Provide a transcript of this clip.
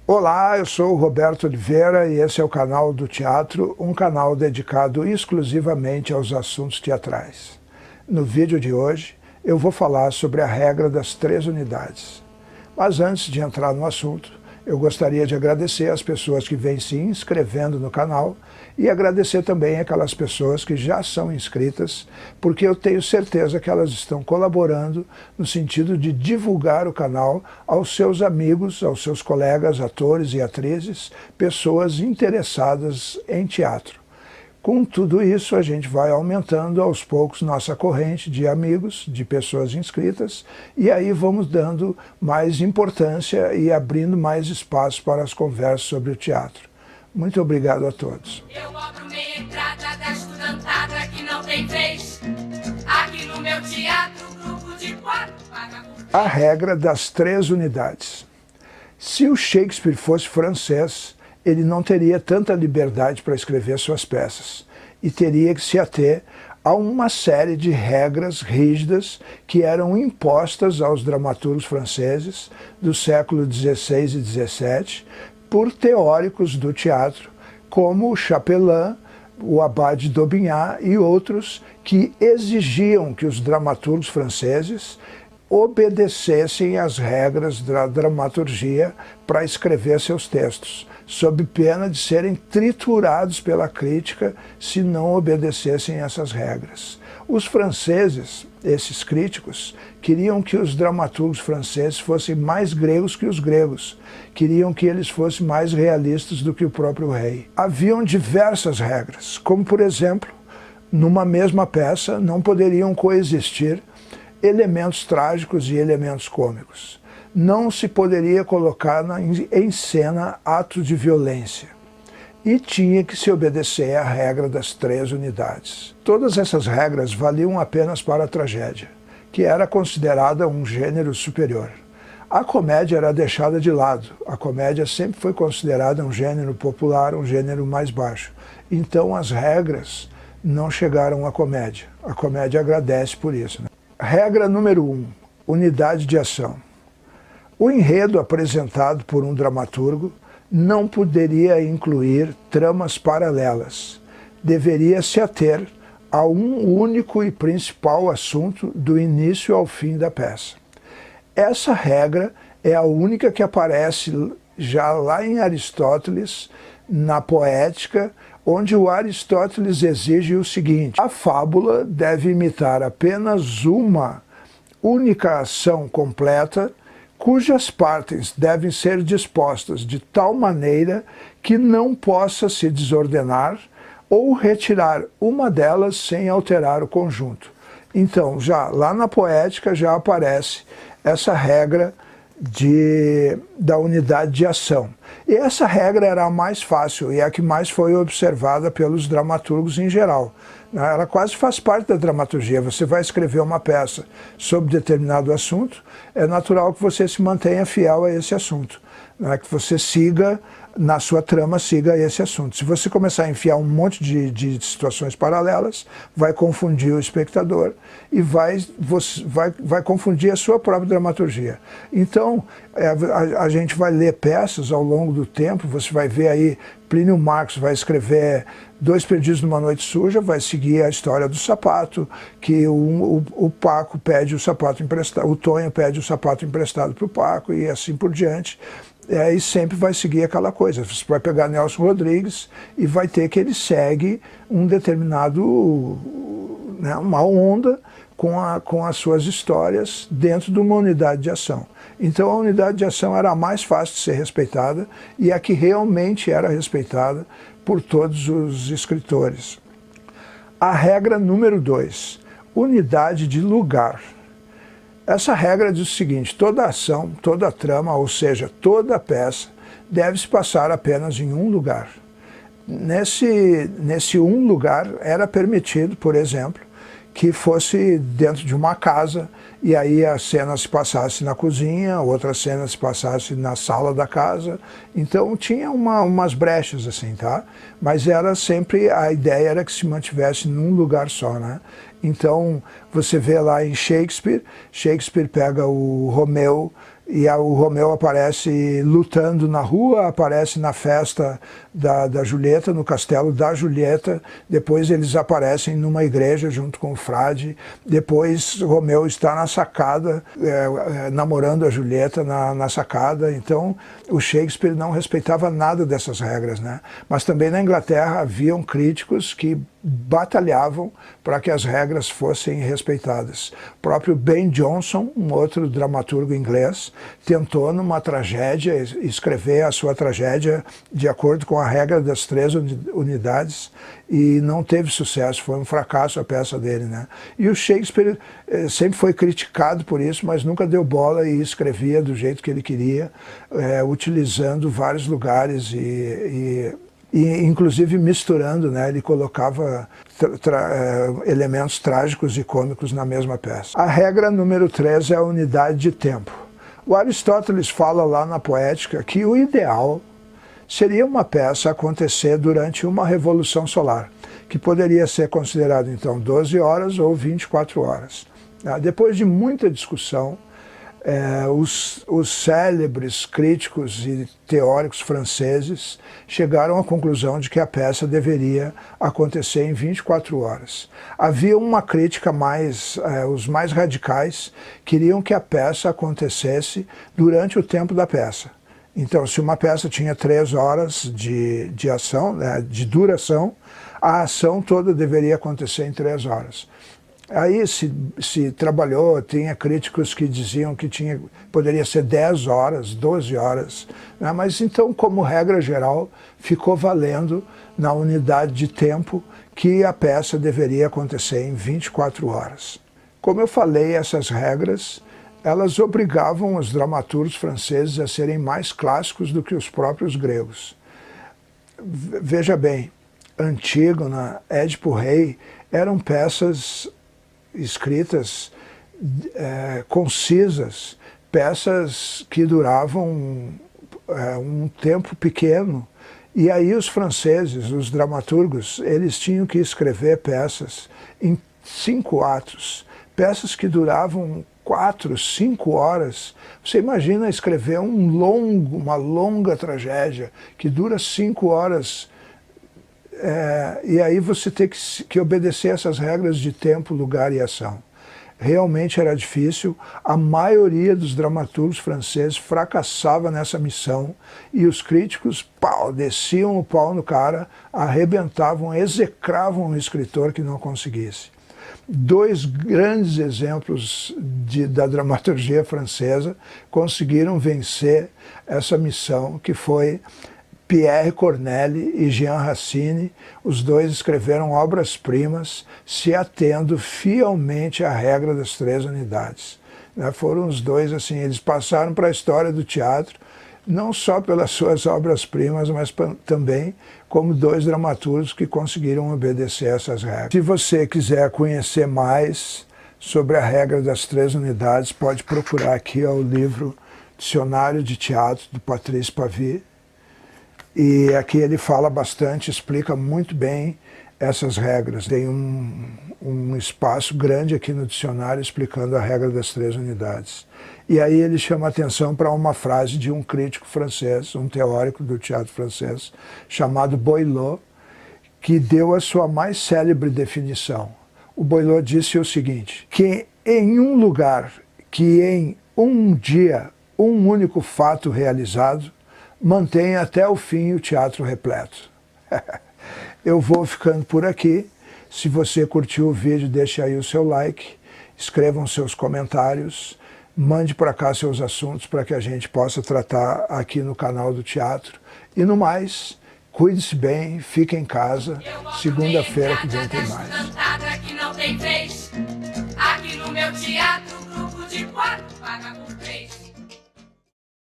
Olá, eu sou o Roberto Oliveira e esse é o canal do Teatro, um canal dedicado exclusivamente aos assuntos teatrais. No vídeo de hoje, eu vou falar sobre a regra das 3 unidades. Mas antes de entrar no assunto, eu gostaria de agradecer as pessoas que vêm se inscrevendo no canal e agradecer também aquelas pessoas que já são inscritas, porque eu tenho certeza que elas estão colaborando no sentido de divulgar o canal aos seus amigos, aos seus colegas, atores e atrizes, pessoas interessadas em teatro. Com tudo isso, a gente vai aumentando aos poucos nossa corrente de amigos, de pessoas inscritas, e aí vamos dando mais importância e abrindo mais espaço para as conversas sobre o teatro. Muito obrigado a todos. Eu abro meia entrada da estudantada que não tem vez. Aqui no meu teatro, grupo de 4 paga por... A regra das 3 unidades. Se o Shakespeare fosse francês, ele não teria tanta liberdade para escrever suas peças e teria que se ater a uma série de regras rígidas que eram impostas aos dramaturgos franceses do século XVI e XVII por teóricos do teatro, como o Chapelain, o Abade d'Aubignac e outros que exigiam que os dramaturgos franceses obedecessem às regras da dramaturgia para escrever seus textos, sob pena de serem triturados pela crítica se não obedecessem essas regras. Os franceses, esses críticos, queriam que os dramaturgos franceses fossem mais gregos que os gregos, queriam que eles fossem mais realistas do que o próprio rei. Haviam diversas regras, como por exemplo, numa mesma peça não poderiam coexistir elementos trágicos e elementos cômicos. Não se poderia colocar em cena atos de violência. E tinha que se obedecer à regra das 3 unidades. Todas essas regras valiam apenas para a tragédia, que era considerada um gênero superior. A comédia era deixada de lado. A comédia sempre foi considerada um gênero popular, um gênero mais baixo. Então as regras não chegaram à comédia. A comédia agradece por isso, né? Regra número 1, unidade de ação. O enredo apresentado por um dramaturgo não poderia incluir tramas paralelas. Deveria se ater a um único e principal assunto do início ao fim da peça. Essa regra é a única que aparece já lá em Aristóteles, na Poética, onde o Aristóteles exige o seguinte: a fábula deve imitar apenas uma única ação completa, cujas partes devem ser dispostas de tal maneira que não possa se desordenar ou retirar uma delas sem alterar o conjunto. Então, já lá na Poética já aparece essa regra da unidade de ação. E essa regra era a mais fácil e a que mais foi observada pelos dramaturgos em geral. Ela quase faz parte da dramaturgia. Você vai escrever uma peça sobre determinado assunto, é natural que você se mantenha fiel a esse assunto, que você siga, na sua trama, siga esse assunto. Se você começar a enfiar um monte de situações paralelas, vai confundir o espectador e vai confundir a sua própria dramaturgia. Então, a gente vai ler peças ao longo do tempo, você vai ver aí, Plínio Marcos vai escrever Dois Perdidos numa Noite Suja, vai seguir a história do sapato, que o Paco pede o sapato emprestado, o Tonho pede o sapato emprestado para o Paco e assim por diante. E sempre vai seguir aquela coisa. Você vai pegar Nelson Rodrigues e vai ter que ele segue um determinado, uma onda com as suas histórias dentro de uma unidade de ação. Então a unidade de ação era a mais fácil de ser respeitada e a que realmente era respeitada por todos os escritores. A regra número 2, unidade de lugar. Essa regra diz o seguinte: toda ação, toda trama, ou seja, toda peça, deve se passar apenas em um lugar. Nesse um lugar era permitido, por exemplo, que fosse dentro de uma casa, e aí a cena se passasse na cozinha, outra cena se passasse na sala da casa. Então tinha umas brechas assim, tá? Mas era sempre, a ideia era que se mantivesse num lugar só, né? Então você vê lá em Shakespeare, Shakespeare pega o Romeu E o Romeu aparece lutando na rua, aparece na festa da Julieta, no castelo da Julieta. Depois eles aparecem numa igreja junto com o frade. Depois Romeu está na sacada, namorando a Julieta na sacada. Então o Shakespeare não respeitava nada dessas regras, né? Mas também na Inglaterra haviam críticos que batalhavam para que as regras fossem respeitadas. O próprio Ben Jonson, um outro dramaturgo inglês, tentou numa tragédia escrever a sua tragédia de acordo com a regra das 3 unidades e não teve sucesso, foi um fracasso a peça dele, né? E o Shakespeare sempre foi criticado por isso, mas nunca deu bola e escrevia do jeito que ele queria, utilizando vários lugares e inclusive misturando, né? Ele colocava elementos trágicos e cômicos na mesma peça. A regra número 3 é a unidade de tempo. O Aristóteles fala lá na Poética que o ideal seria uma peça acontecer durante uma revolução solar, que poderia ser considerado então 12 horas ou 24 horas. Depois de muita discussão, os célebres críticos e teóricos franceses chegaram à conclusão de que a peça deveria acontecer em 24 horas. Havia uma crítica os mais radicais queriam que a peça acontecesse durante o tempo da peça. Então, se uma peça tinha 3 horas de ação, né, de duração, a ação toda deveria acontecer em 3 horas. Aí se trabalhou, tinha críticos que diziam que poderia ser 10 horas, 12 horas, né? Mas então, como regra geral, ficou valendo na unidade de tempo que a peça deveria acontecer em 24 horas. Como eu falei, essas regras, elas obrigavam os dramaturgos franceses a serem mais clássicos do que os próprios gregos. Veja bem, Antígona, Édipo Rei, eram peças escritas concisas, peças que duravam um tempo pequeno. E aí os franceses, os dramaturgos, eles tinham que escrever peças em 5 atos, peças que duravam 4, 5 horas. Você imagina escrever uma longa tragédia que dura 5 horas. E aí você tem que obedecer essas regras de tempo, lugar e ação. Realmente era difícil, a maioria dos dramaturgos franceses fracassava nessa missão e os críticos desciam o pau no cara, arrebentavam, execravam o escritor que não conseguisse. 2 grandes exemplos da dramaturgia francesa conseguiram vencer essa missão, que foi Pierre Corneille e Jean Racine. Os dois escreveram obras-primas se atendo fielmente à regra das 3 unidades. Foram os dois, assim, eles passaram para a história do teatro, não só pelas suas obras-primas, mas também como 2 dramaturgos que conseguiram obedecer essas regras. Se você quiser conhecer mais sobre a regra das 3 unidades, pode procurar aqui o livro Dicionário de Teatro, do Patrice Pavis. E aqui ele fala bastante, explica muito bem essas regras. Tem um espaço grande aqui no dicionário explicando a regra das 3 unidades. E aí ele chama atenção para uma frase de um crítico francês, um teórico do teatro francês, chamado Boileau, que deu a sua mais célebre definição. O Boileau disse o seguinte, que em um lugar que em um dia um único fato realizado, mantém até o fim o teatro repleto. Eu vou ficando por aqui. Se você curtiu o vídeo, deixe aí o seu like, escrevam seus comentários, mande para cá seus assuntos para que a gente possa tratar aqui no canal do teatro. E no mais, cuide-se bem, fique em casa. Segunda-feira que vem tem mais. Aqui no meu teatro, grupo de 4 paga por